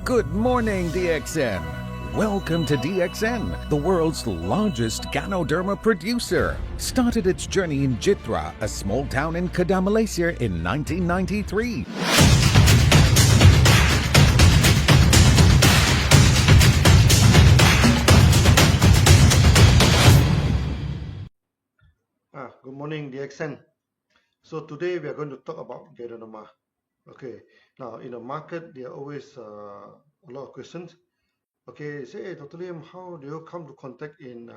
Good morning, DXN. Welcome to DXN, the world's largest Ganoderma producer. Started its journey in Jitra, a small town in Kedah, Malaysia in 1993. Good morning, DXN. So today we are going to talk about Ganoderma. Okay, now in the market there are always a lot of questions. Okay, say, hey, Dr. Liam, how do you come to contact in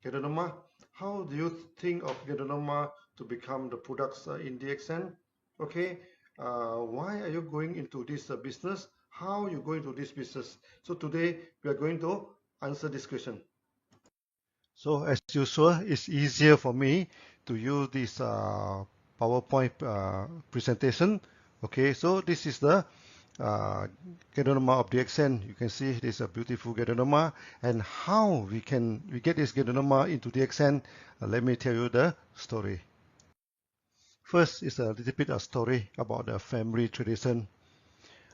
Ganoderma? How do you think of Ganoderma to become the products in DXN? Okay, why are you going into this business? How you go into this business? So today we are going to answer this question. So as usual, it's easier for me to use this PowerPoint presentation. Okay, so this is the Ganoderma of DXN. You can see this is a beautiful Ganoderma, and how we get this Ganoderma into DXN. Let me tell you the story. First is a little bit of story about the family tradition.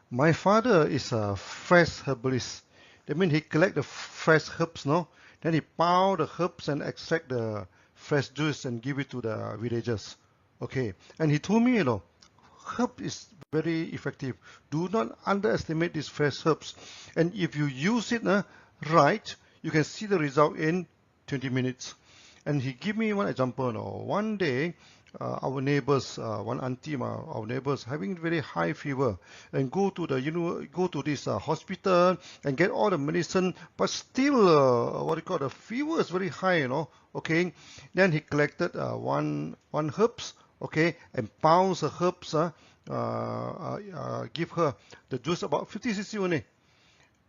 My father is a fresh herbalist. That means he collect the fresh herbs, no? Then he pound the herbs and extract the fresh juice and give it to the villagers. Okay, and he told me, herb is very effective. Do not underestimate these fresh herbs. And if you use it right, you can see the result in 20 minutes. And he give me one example. One day, our neighbors, one auntie, our neighbors having very high fever, and go to this hospital and get all the medicine, but still, the fever is very high, Okay, then he collected one herbs, okay, and pounds the herbs, give her the juice about 50 cc only.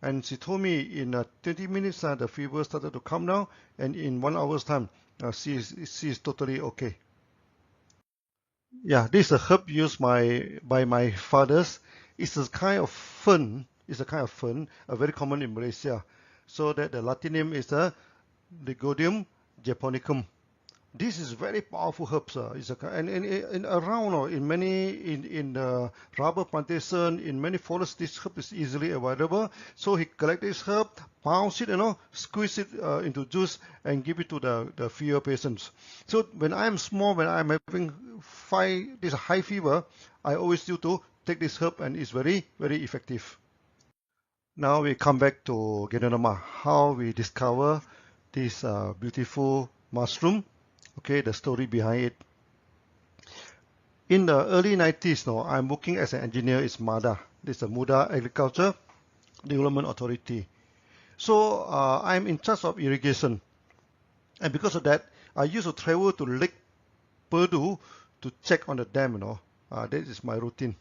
And she told me in 20 minutes the fever started to come down, and in 1 hour's time she is totally okay. Yeah, this is a herb used by my fathers. It's a kind of fern. Very common in Malaysia. So that the Latin name is Lygodium japonicum. This is very powerful herbs. It's and around in many in the rubber plantation, in many forests, this herb is easily available. So he collect this herb, pounds it, squeeze it into juice and give it to the fever patients. So when I am small, when I'm having this high fever, I always used to take this herb, and it's very, very effective. Now we come back to Ganoderma, how we discover this beautiful mushroom. Okay, the story behind it. In the early 90s, I'm working as an engineer in MADA. This is the Muda Agriculture Development Authority. So I'm in charge of irrigation. And because of that, I used to travel to Lake Perdu to check on the dam, that is my routine.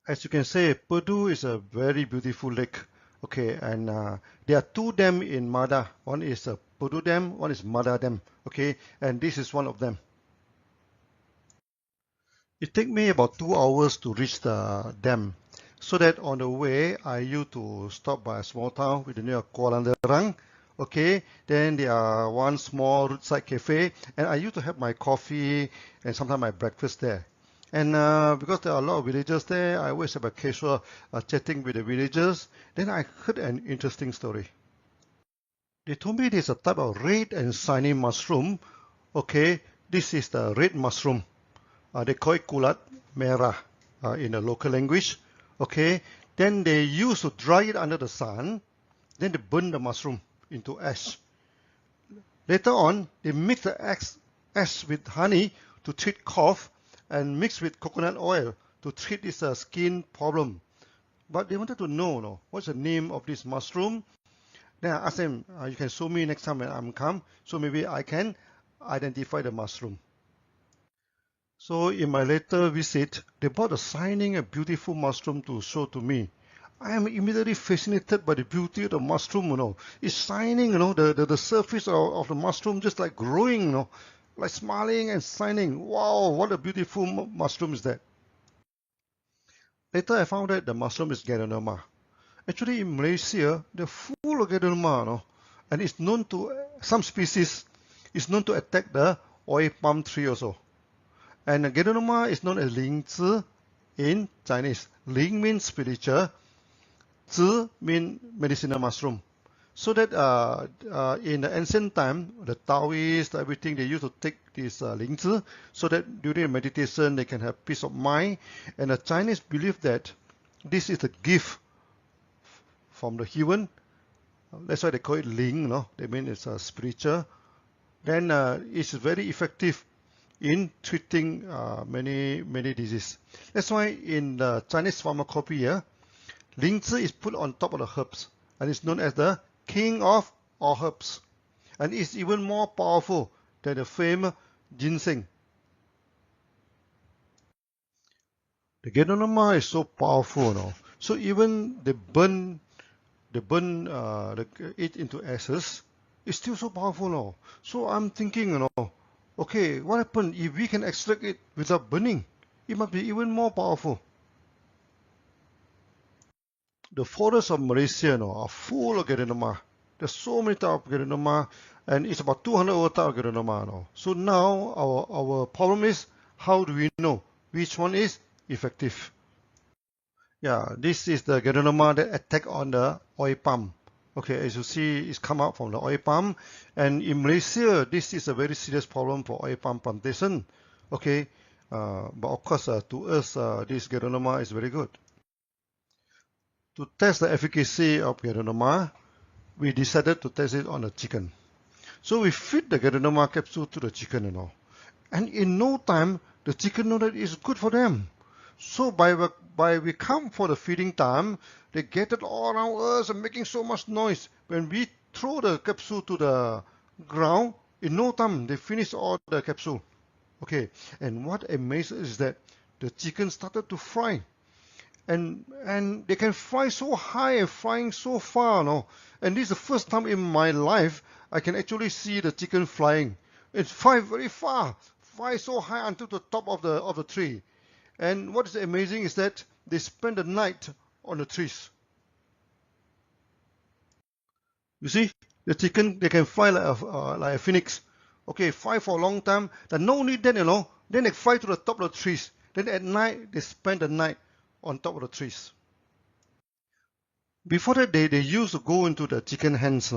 As you can see, Perdu is a very beautiful lake. Okay, and there are two dams in MADA. One is Perdu Dam, one is MADA Dam. Okay, and this is one of them. It takes me about 2 hours to reach the dam. So that on the way, I used to stop by a small town with the name of Kuala Landerang. Okay, then there are one small roadside cafe, and I used to have my coffee and sometimes my breakfast there. And because there are a lot of villagers there, I always have a casual chatting with the villagers. Then I heard an interesting story. They told me there's a type of red and shiny mushroom. Okay, this is the red mushroom. They call it kulat merah in the local language. Okay, then they used to dry it under the sun. Then they burn the mushroom into ash. Later on, they mix the ash with honey to treat cough, and mix with coconut oil to treat this skin problem. But they wanted to know, what's the name of this mushroom. Then I asked them, you can show me next time when I'm come, so maybe I can identify the mushroom. So in my later visit, they brought a beautiful mushroom to show to me. I am immediately fascinated by the beauty of the mushroom, It's shining, the surface of the mushroom just like growing, like smiling and shining. Wow, what a beautiful mushroom is that. Later I found that the mushroom is Ganoderma. Actually in Malaysia, they're full of Ganoderma, and it's known to, some species is known to attack the oil palm tree also. And Ganoderma is known as Lingzi in Chinese. Ling means spiritual, Zi means medicinal mushroom. So that in the ancient time, the Taoists, everything, they used to take this Ling Zi so that during meditation they can have peace of mind. And the Chinese believe that this is a gift from the heaven. That's why they call it Ling, no? They mean it's spiritual. Then it's very effective in treating many diseases. That's why in the Chinese pharmacopoeia, Ling Zi is put on top of the herbs and it's known as the king of all herbs. And it's even more powerful than the famous ginseng. The Gedonoma is so powerful, no? So even they burn it into ashes, it's still so powerful, no? So I'm thinking, okay, what happens if we can extract it without burning? It must be even more powerful. The forests of Malaysia are full of Gedonoma. There's so many types of Gedonoma, and it's about 200 over types of Gedonoma. So now our problem is, how do we know which one is effective? Yeah, this is the Gedonoma that attack on the oil palm. Okay, as you see, it's come out from the oil palm, and in Malaysia, this is a very serious problem for oil palm plantation. Okay, but of course, to us, this Gedonoma is very good. To test the efficacy of Gedonoma, we decided to test it on the chicken. So we feed the Gedonoma capsule to the chicken, and in no time, the chicken know that it's good for them. So by we come for the feeding time, they gathered all around us and making so much noise. When we throw the capsule to the ground, in no time they finish all the capsule. Okay, and what amazes is that the chicken started to fry. And they can fly so high and flying so far, and this is the first time in my life I can actually see the chicken flying. It fly very far, fly so high until the top of the tree. And what is amazing is that they spend the night on the trees. You see, the chicken, they can fly like a phoenix. Okay, fly for a long time. Then no need then, then they fly to the top of the trees. Then at night they spend the night on top of the trees. Before that, they used to go into the chicken hens,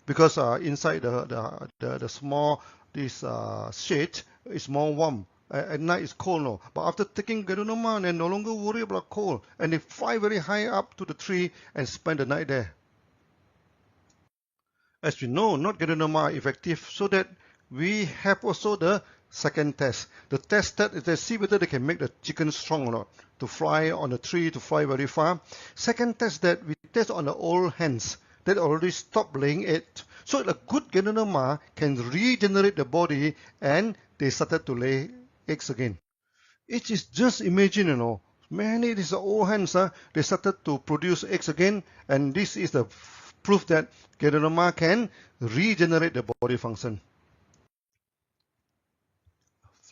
because inside the small shade is more warm. At night it's cold, but after taking Gedonoma, they no longer worry about cold, and they fly very high up to the tree and spend the night there. As we know, not Gedonoma are effective, so that we have also the second test. The test that is to see whether they can make the chicken strong or not, to fly on the tree, to fly very far. Second test that we test on the old hens that already stopped laying egg. So a good Gedonoma can regenerate the body and they started to lay eggs again. It is just imagine, many these old hens, they started to produce eggs again, and this is the proof that Gedonoma can regenerate the body function.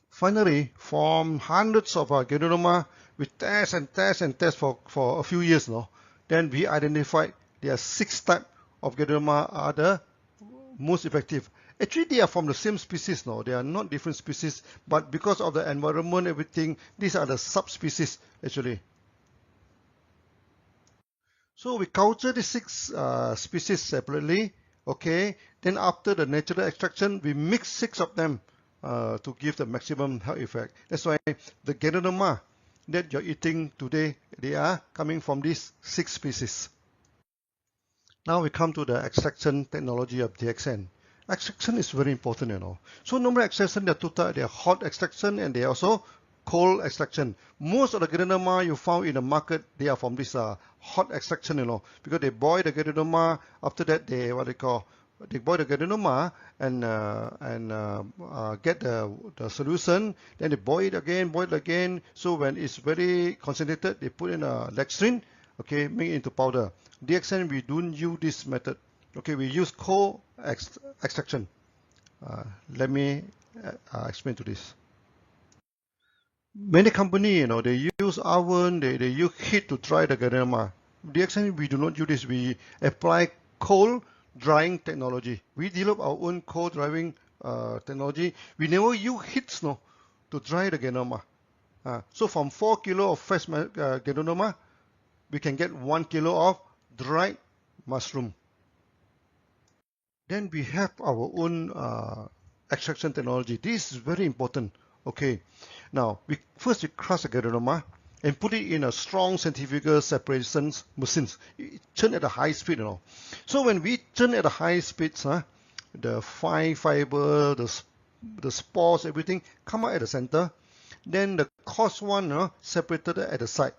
Finally, from hundreds of Gedonoma, we test and test and test for a few years now. Then we identified there are 6 types of Gedonoma are the most effective. Actually, they are from the same species now. They are not different species, but because of the environment, everything, these are the subspecies actually. So we culture the 6 species separately. Okay. Then after the natural extraction, we mix 6 of them to give the maximum health effect. That's why the Gedonoma that you're eating today, they are coming from these 6 species. Now we come to the extraction technology of DXN. Extraction is very important, So normal extraction, there are 2 types. They are hot extraction and they are also cold extraction. Most of the Gedonoma you found in the market, they are from this hot extraction, because they boil the Gedonoma. After that, they boil the Gedonoma and get the solution. Then they boil it again. So when it's very concentrated, they put in a dextrin, okay, make it into powder. DXN, we don't use this method. Okay, we use cold extraction. Let me explain to this. Many companies, they use oven, they use heat to dry the Gedonoma. DXN, we do not use this. We apply cold drying technology. We develop our own cold drying technology. We never use heat to dry the Gedonoma. So from 4 kilo of fresh Ganoderma, we can get 1 kilo of dried mushroom. Then we have our own extraction technology. This is very important. Okay, now we crush the Ganoderma and put it in a strong centrifugal separation machines. It churn at a high speed, you know. So when we churn at a high speed, the fine fiber, the spores, everything come out at the center. Then the coarse one separated at the side.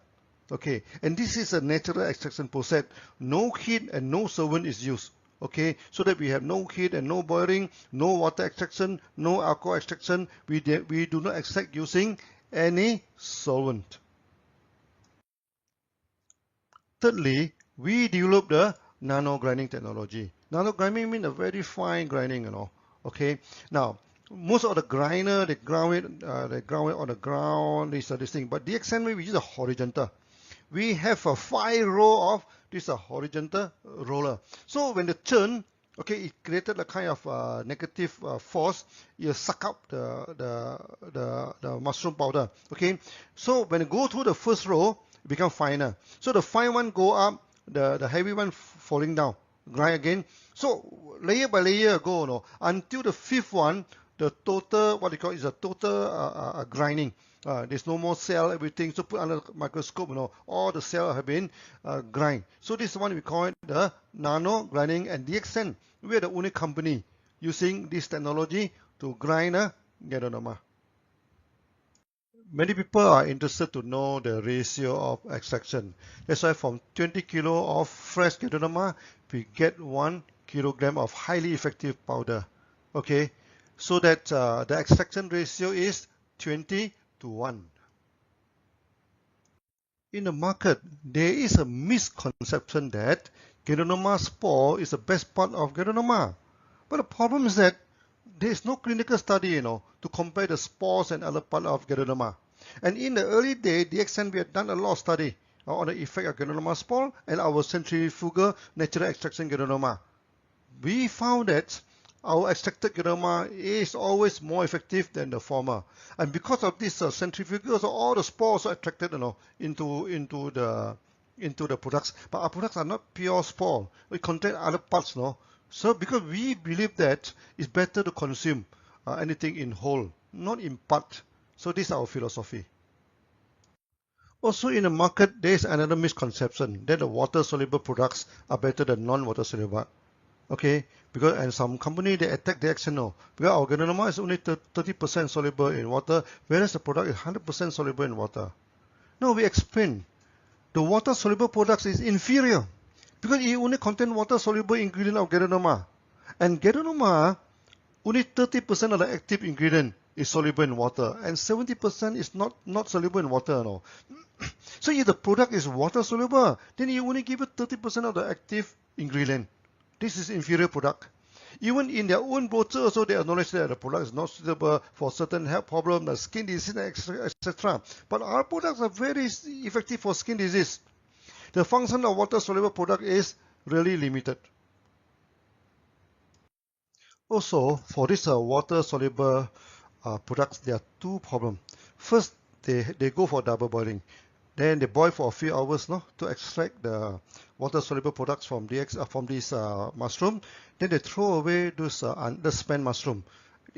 Okay, and this is a natural extraction process. No heat and no solvent is used. Okay, so that we have no heat and no boiling, no water extraction, no alcohol extraction. We do not extract using any solvent. Thirdly, we developed the nano grinding technology. Nano grinding means a very fine grinding, you know. Okay, now most of the grinder they ground it on the ground, this thing. But DXN we use a horizontal. We have a 5 row of this horizontal roller. So when the churn, okay, it created a kind of negative force. You suck up the mushroom powder. Okay, so when it go through the first row, it become finer. So the fine one go up, the heavy one falling down. Grind again. So layer by layer go, you know, until the fifth one, the total what they call is a total grinding. There's no more cell, everything. So put under the microscope, you know, all the cells have been grind. So this one we call it the nano grinding, and DXN. We are the only company using this technology to grind a Ganoderma. Many people are interested to know the ratio of extraction. That's why from 20 kilo of fresh Ganoderma, we get 1 kilogram of highly effective powder. Okay, so that the extraction ratio is 20 to 1. In the market, there is a misconception that Ganoderma spore is the best part of Ganoderma. But the problem is that there is no clinical study, you know, to compare the spores and other part of Ganoderma. And in the early day, DXN we had done a lot of study on the effect of Ganoderma spore and our centrifugal natural extraction Ganoderma. We found that our extracted Ganoderma is always more effective than the former. And because of this centrifugal, all the spores are attracted, you know, into the products. But our products are not pure spore. We contain other parts, you know. So because we believe that it's better to consume anything in whole, not in part. So this is our philosophy. Also in the market, there is another misconception that the water-soluble products are better than non-water-soluble. Okay, because and some company they attack the DXN, because our Ganoderma is only 30% soluble in water, whereas the product is 100% soluble in water. No, we explain. The water-soluble products is inferior because it only contains water-soluble ingredient of Ganoderma. And Ganoderma, only 30% of the active ingredient is soluble in water, and 70% is not soluble in water. You know. So if the product is water-soluble, then you only give it 30% of the active ingredient. This is inferior product. Even in their own brochure also they acknowledge that the product is not suitable for certain health problems, like skin disease, etc. But our products are very effective for skin disease. The function of water-soluble product is really limited. Also, for this water-soluble products, there are two problems. First, they go for double boiling. Then they boil for a few hours, no, to extract the water-soluble products from this mushroom. Then they throw away those underspent mushroom.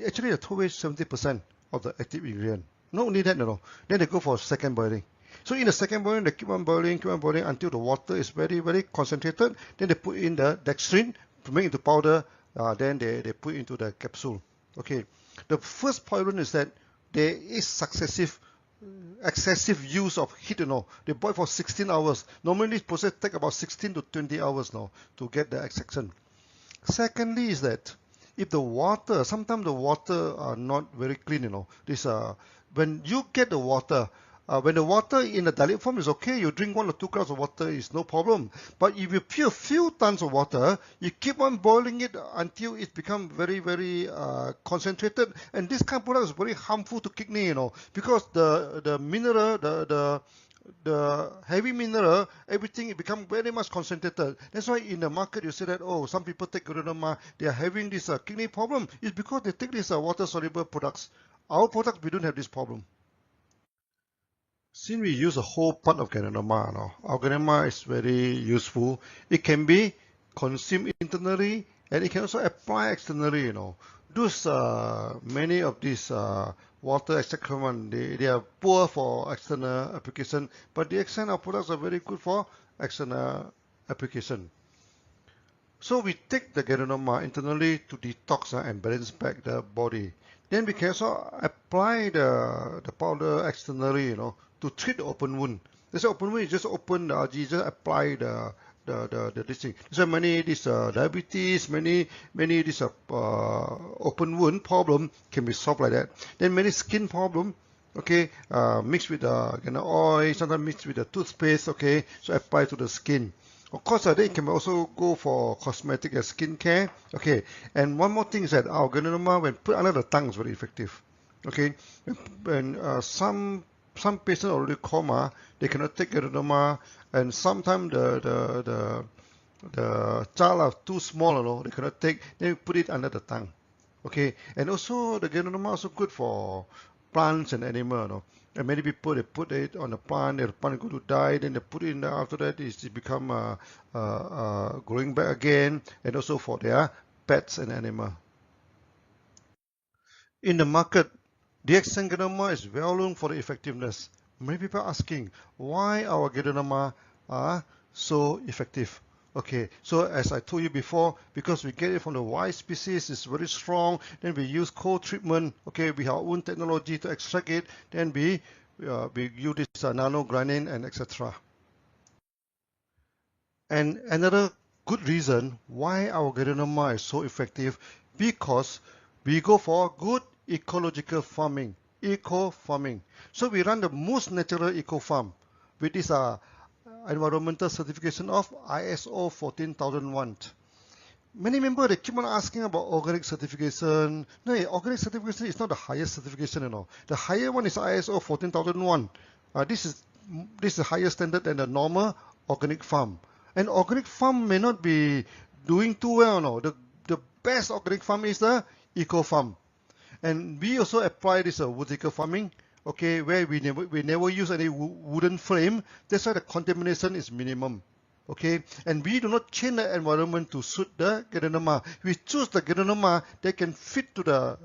Actually, they throw away 70% of the active ingredient. Not only that, no. Then they go for second boiling. So in the second boiling, they keep on boiling until the water is very, very concentrated. Then they put in the dextrin to make into powder. Then they put into the capsule. Okay. The first problem is that there is excessive use of heat, you know. They boil for 16 hours. Normally this process takes about 16 to 20 hours now to get the extraction. Secondly is that if the water, sometimes the water are not very clean, you know. When you get the water, when the water in the dilute form is okay, you drink 1 or 2 cups of water is no problem. But if you put a few tons of water, you keep on boiling it until it becomes very, very concentrated. And this kind of product is very harmful to kidney, you know, because the mineral, the heavy mineral, everything it becomes very much concentrated. That's why in the market you say that, oh, some people take Ganoderma, they are having this kidney problem. It's because they take these water-soluble products. Our products, we don't have this problem. since we use a whole part of Ganoderma, our Ganoderma is very useful. It can be consumed internally and it can also apply externally. Those many of these water extract they are poor for external application, but the external products are very good for external application. So we take the Ganoderma internally to detox and balance back the body. Then we can also apply the powder externally, to treat the open wound. This open wound, you just open the algae, just apply this thing. So many diabetes, many this open wound problem can be solved like that. Then many skin problem, okay, mixed with the oil, sometimes mixed with the toothpaste, okay, so apply to the skin. Of course, they can also go for cosmetic and skincare. Okay, and one more thing is that our Ganoderma, when put under the tongue, is very effective. Okay, when some patients already coma, they cannot take Ganoderma, and sometimes the child are too small, they cannot take. Then we put it under the tongue. Okay, and also the Ganoderma also good for plants and animal. And many people, they put it on the plant going to die, then they put it in after that it become growing back again, and also for their pets and animal. In the market, DXN Ganoderma is well known for the effectiveness. Many people are asking why our Ganoderma are so effective. Okay, so as I told you before, because we get it from the Y species, it's very strong, then we use cold treatment, okay, we have our own technology to extract it, then we use this nanogranin and etc. And another good reason why our Ganoderma is so effective, because we go for good ecological farming, eco farming. So we run the most natural eco farm with this environmental certification of ISO 14001. Many members, they keep on asking about organic certification. No, organic certification is not the highest certification, The higher one is ISO 14001. This is the higher standard than the normal organic farm. And organic farm may not be doing too well, The best organic farm is the eco farm. And we also apply this vertical farming, okay, where we never use any wooden frame. That's why the contamination is minimum. Okay, and we do not change the environment to suit the Ganoderma. We choose the Ganoderma that can fit to the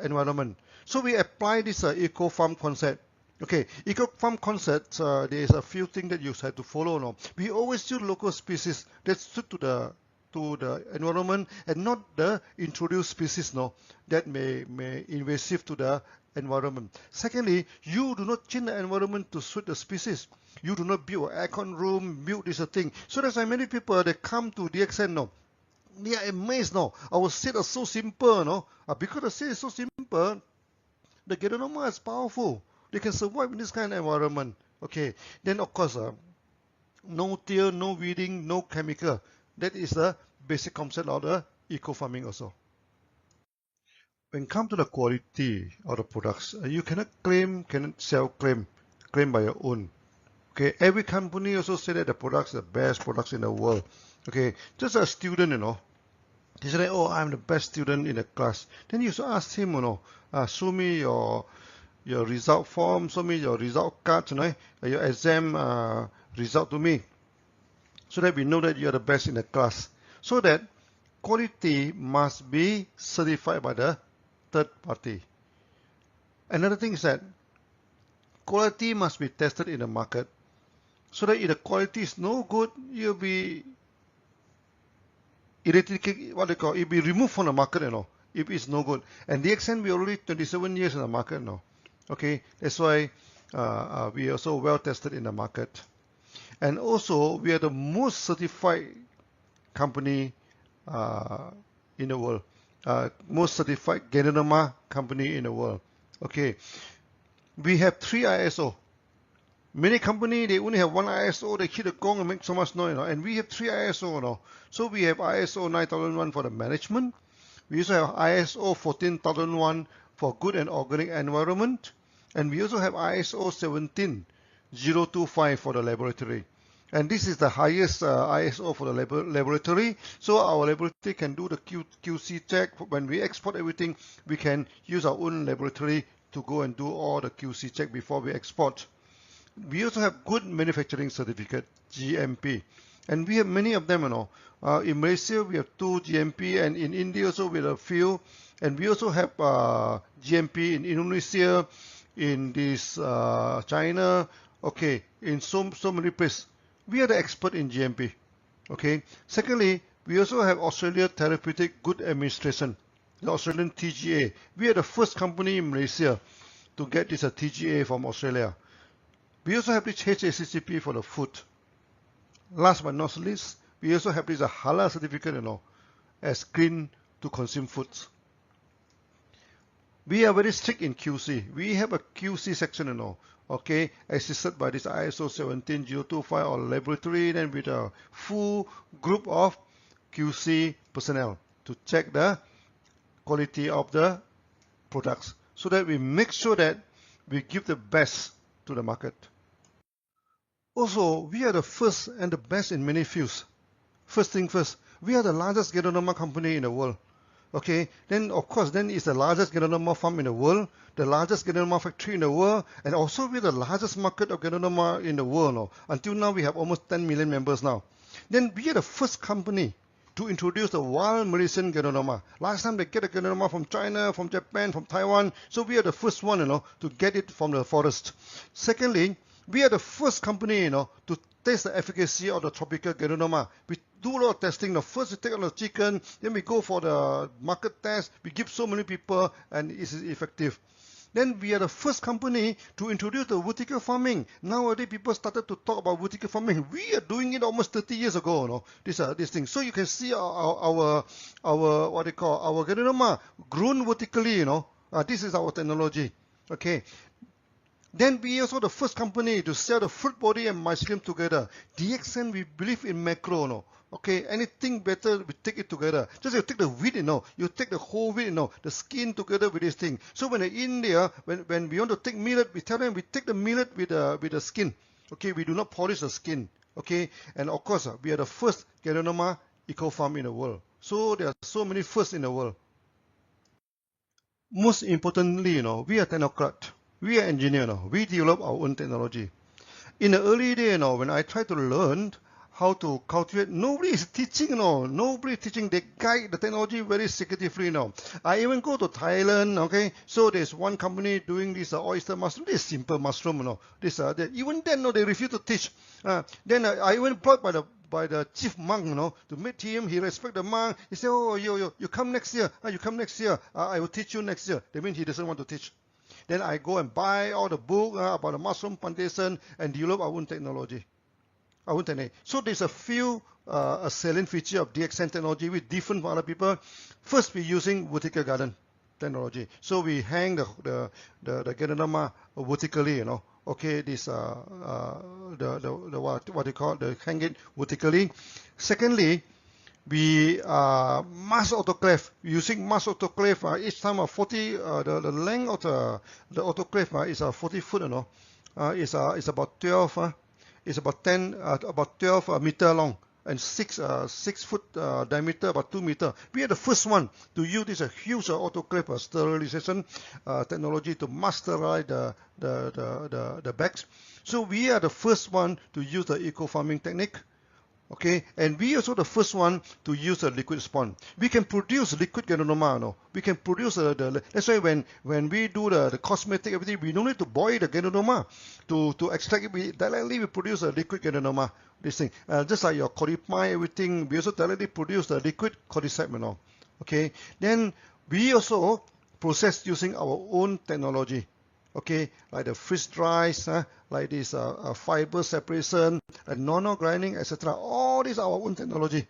environment. So we apply this eco farm concept. Okay, eco farm concept. There is a few things that you have to follow. We always use local species that suit to the environment and not the introduced species that may invasive to the environment. Secondly, you do not change the environment to suit the species. You do not build an aircon room, build this thing. So that's why many people, they come to DXN they are amazed Our seed is so simple because the seed is so simple, the Ganoderma is powerful. They can survive in this kind of environment. Okay, then of course no till, no weeding, no chemical. That is the basic concept of the eco farming also. When it comes to the quality of the products, you cannot claim by your own. Okay, every company also say that the products are the best products in the world. Okay, just a student, they say, oh, I'm the best student in the class. Then you also ask him, show me your result form, show me your result card, your exam result to me, so that we know that you are the best in the class. So that quality must be certified by the third party. Another thing is that quality must be tested in the market, so that if the quality is no good, you'll be it'll be removed from the market, if it's no good. And DXN, we already 27 years in the market now. Okay, that's why we are so well tested in the market. And also, we are the most certified company in the world. Most certified Ganoderma company in the world. Okay, we have 3 ISO. Many companies, they only have 1 ISO, they hit the gong and make so much noise, and we have 3 ISO. So we have ISO 9001 for the management. We also have ISO 14001 for good and organic environment. And we also have ISO 17025 for the laboratory. And this is the highest ISO for the laboratory. So our laboratory can do the QC check. When we export everything, we can use our own laboratory to go and do all the QC check before we export. We also have good manufacturing certificate, GMP, and we have many of them, in Malaysia we have 2 GMP, and in India also we have a few, and we also have GMP in Indonesia, in this China, okay, in so many places. We are the expert in GMP. Okay. Secondly, we also have Australia Therapeutic Good Administration, the Australian TGA. We are the first company in Malaysia to get this TGA from Australia. We also have this HACCP for the food. Last but not least, we also have this halal certificate, as clean to consume foods. We are very strict in QC. We have a QC section, okay, assisted by this ISO 17025 or laboratory, then with a full group of QC personnel to check the quality of the products, so that we make sure that we give the best to the market. Also, we are the first and the best in many fields. First thing first, we are the largest Ganoderma company in the world. Okay, then of course, then it's the largest Ganoderma farm in the world, the largest Ganoderma factory in the world, and also we're the largest market of Ganoderma in the world. Until now, we have almost 10 million members now. Then we are the first company to introduce the wild Malaysian Ganoderma. Last time they get the Ganoderma from China, from Japan, from Taiwan, so we are the first one, to get it from the forest. Secondly, we are the first company, to test the efficacy of the tropical Ganoderma. We do a lot of testing. First we take out the chicken, then we go for the market test. We give so many people, and it's effective. Then we are the first company to introduce the vertical farming. Nowadays, people started to talk about vertical farming. We are doing it almost 30 years ago, this thing. So you can see our what they call our Ganoderma grown vertically, this is our technology. Okay. Then we are also the first company to sell the fruit body and mycelium together. DXN, we believe in macro, okay, anything better, we take it together. Just you take the wheat, you take the whole wheat, the skin together with this thing. So when in India, when we want to take millet, we tell them we take the millet with the skin. Okay, we do not polish the skin. Okay, and of course, we are the first Ganoderma eco farm in the world. So there are so many firsts in the world. Most importantly, we are technocrat. We are engineers. We develop our own technology. In the early day, when I tried to learn how to cultivate, nobody is teaching, nobody is teaching. They guide the technology very secretively. I even go to Thailand, okay, so there's one company doing this oyster mushroom, this simple mushroom, even then, they refuse to teach. Then I even brought by the chief monk, to meet him. He respect the monk. He said, oh, you come next year. You come next year. I will teach you next year. That means he doesn't want to teach. Then I go and buy all the book about the mushroom plantation and develop our own technology. So there's a few a salient feature of DXN technology with different from other people. First, we're using vertical garden technology. So we hang the Ganoderma vertically, Okay, this what they call the hang it vertically. Secondly, we mass autoclave, using mass autoclave. Each time 40 the length of the autoclave is 40 foot, it's about 12 it's about 12 meter long and 6 foot diameter, about 2 meter. We are the first one to use this huge autoclave sterilization technology to masterize the bags. So we are the first one to use the eco farming technique. Okay, and we also the first one to use a liquid spawn. We can produce liquid Ganoderma, We can produce that's why when we do the cosmetic everything, we don't need to boil the Ganoderma to extract it. Directly we produce a liquid Ganoderma. This thing, just like your cordyceps, everything, we also directly produce the liquid cordyceps, Okay, then we also process using our own technology. Okay, like the freeze dries, like this fiber separation, and nano-grinding, etc. All these are our own technology.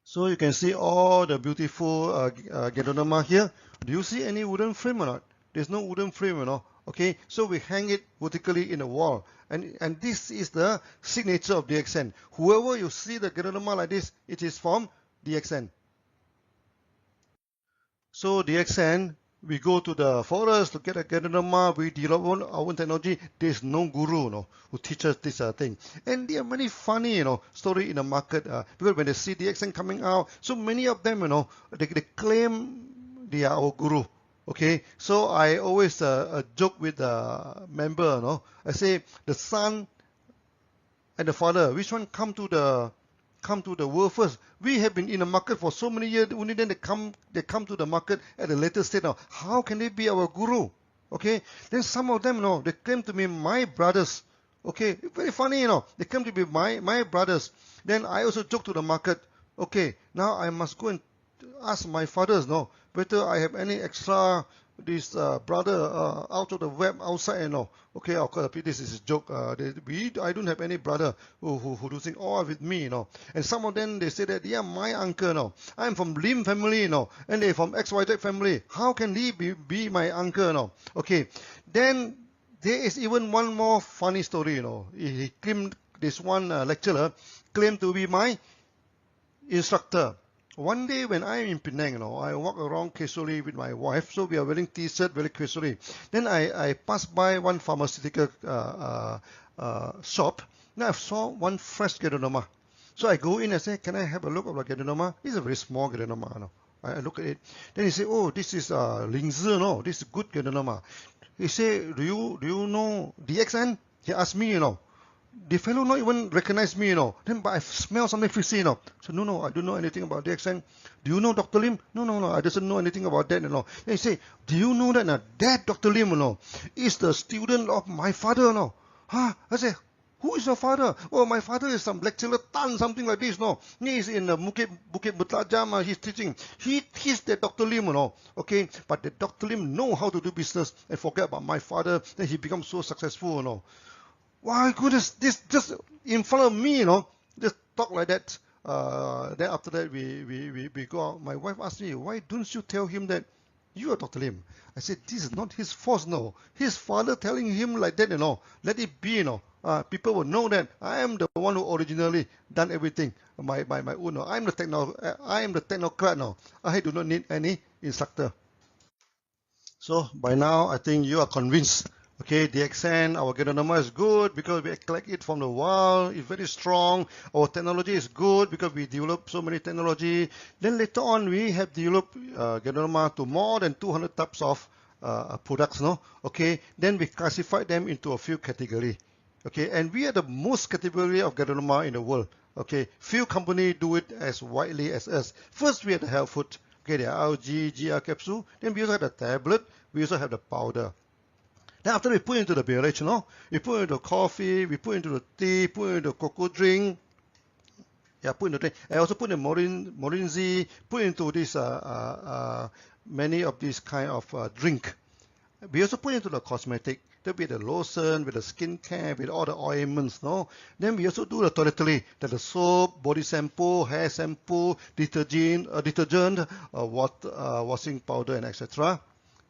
So you can see all the beautiful Ganoderma here. Do you see any wooden frame or not? There's no wooden frame, Okay, so we hang it vertically in the wall. And this is the signature of DXN. Whoever you see the Ganoderma like this, it is from DXN. So DXN, we go to the forest to get a Ganoderma, we develop our own technology. There's no guru, who teaches this thing. And there are many funny, story in the market, because when they see DXN coming out, so many of them, they claim they are our guru. Okay, so I always joke with the member, no? I say the son and the father, which one come to the world first? We have been in the market for so many years, only then they come to the market at a later stage now. How can they be our guru? Okay, then some of them, they claim to be my brothers. Okay, very funny, they claim to be my brothers. Then I also joke to the market. Okay, now I must go and ask my fathers, whether I have any extra this brother out of the web outside, Okay, of course, this is a joke. I don't have any brother who do things all with me, And some of them they say that, yeah, my uncle, I'm from Lim family, and they from XYZ family. How can he be my uncle, Okay, then there is even one more funny story, He claimed this one lecturer claimed to be my instructor. One day when I'm in Penang, I walk around casually with my wife, so we are wearing t-shirt very casually. Then I pass by one pharmaceutical shop. Then I saw one fresh Ganoderma. So I go in and say, can I have a look at the Ganoderma? It's a very small Ganoderma. I look at it. Then he say, oh, this is Lingzi, this is good Ganoderma. He say, do you know DXN? He asked me, the fellow not even recognize me, Then, but I smell something fishy, So, no, I don't know anything about the accent. Do you know Dr. Lim? No, I doesn't know anything about that, Then he say, do you know that, that Dr. Lim, is the student of my father, Huh? I say, who is your father? Oh, my father is some lecturer Tan, something like this, He is in the Bukit Buttajam, he's teaching. He's the Dr. Lim, Okay, but the Dr. Lim know how to do business and forget about my father, then he becomes so successful, Why goodness, this just in front of me, just talk like that. Then after that, we go out. My wife asked me, why don't you tell him that you are Dr. Lim? I said, this is not his fault, His father telling him like that, Let it be, people will know that I am the one who originally done everything my own. I'm the technocrat, I do not need any instructor. So by now, I think you are convinced. Okay, the accent, our Ganoderma is good because we collect it from the wild. It's very strong. Our technology is good because we develop so many technology. Then later on, we have developed Ganoderma to more than 200 types of products. Okay, then we classify them into a few categories. Okay, and we are the most category of Ganoderma in the world. Okay, few companies do it as widely as us. First, we have the health food. Okay, the algae, GR capsule. Then we also have the tablet. We also have the powder. Then after we put into the beverage, we put into coffee, we put into the tea, put into cocoa drink. Yeah, put into drink. I also put in Morinzi, put into this many of these kind of drink. We also put into the cosmetic. There'll be the lotion, with the skincare, with all the ointments, Then we also do the toiletry, the soap, body shampoo, hair shampoo, detergent, washing powder, and etc.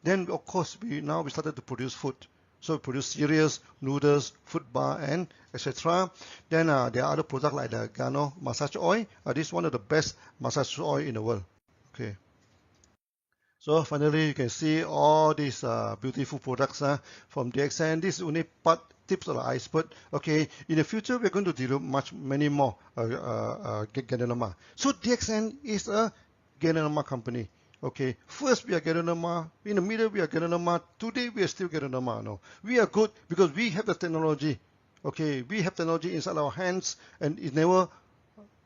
Then, of course, we started to produce food. So we produce cereals, noodles, food bar, and etc. Then there are other products like the Gano massage oil. This is one of the best massage oil in the world. Okay. So finally, you can see all these beautiful products from DXN. This is only tips of the iceberg. Okay, in the future, we're going to develop many more Ganoderma. So DXN is a Ganoderma company. Okay, first we are Ganoderma, in the middle we are Ganoderma, today we are still Ganoderma. No, we are good because we have the technology. Okay, we have technology inside our hands and it's never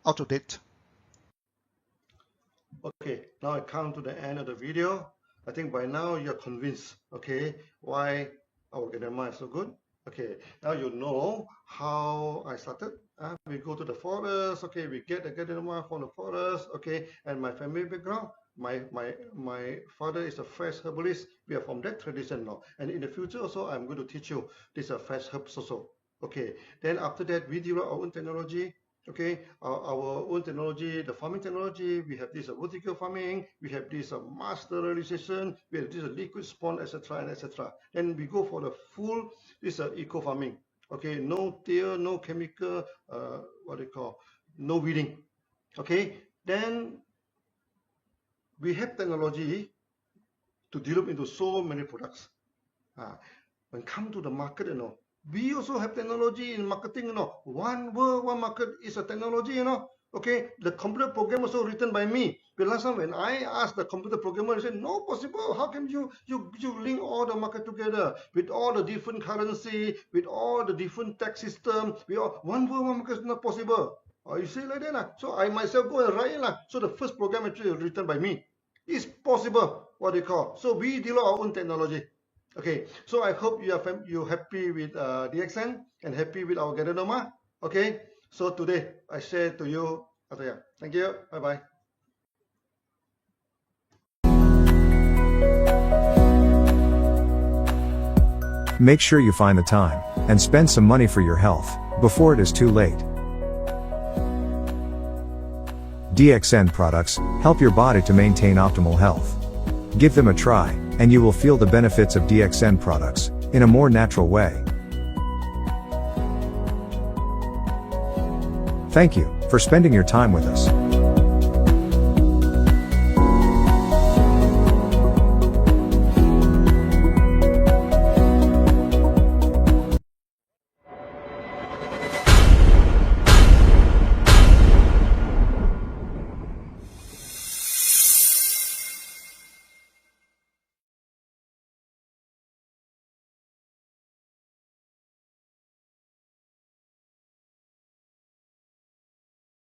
out of date. Okay, now I come to the end of the video. I think by now you're convinced, okay, why our Ganoderma is so good. Okay, now you know how I started. We go to the forest, okay, we get the Ganoderma from the forest, okay, and my family background. My father is a fresh herbalist. We are from that tradition now. And in the future also, I'm going to teach you this fresh herbs also. Okay, then after that, we develop our own technology. Okay, our own technology, the farming technology, we have this vertical farming, we have this mass sterilization, we have this liquid spawn, etc. and etc. Then we go for the full eco farming. Okay, no till, no chemical, no weeding. Okay, then we have technology to develop into so many products. When come to the market, we also have technology in marketing, one world, one market is a technology, Okay, the computer program also written by me. But last time when I asked the computer programmer, he said, no possible. How can you link all the market together with all the different currency, with all the different tax system, with all, one world, one market is not possible. You say like that. So I myself go and write it. So the first program actually written by me. It's possible, what they call. So we develop our own technology. Okay, so I hope you happy with DXN and happy with our Ganoderma. Okay, so today I share to you. Thank you. Bye bye. Make sure you find the time and spend some money for your health before it is too late. DXN products help your body to maintain optimal health. Give them a try, and you will feel the benefits of DXN products in a more natural way. Thank you for spending your time with us.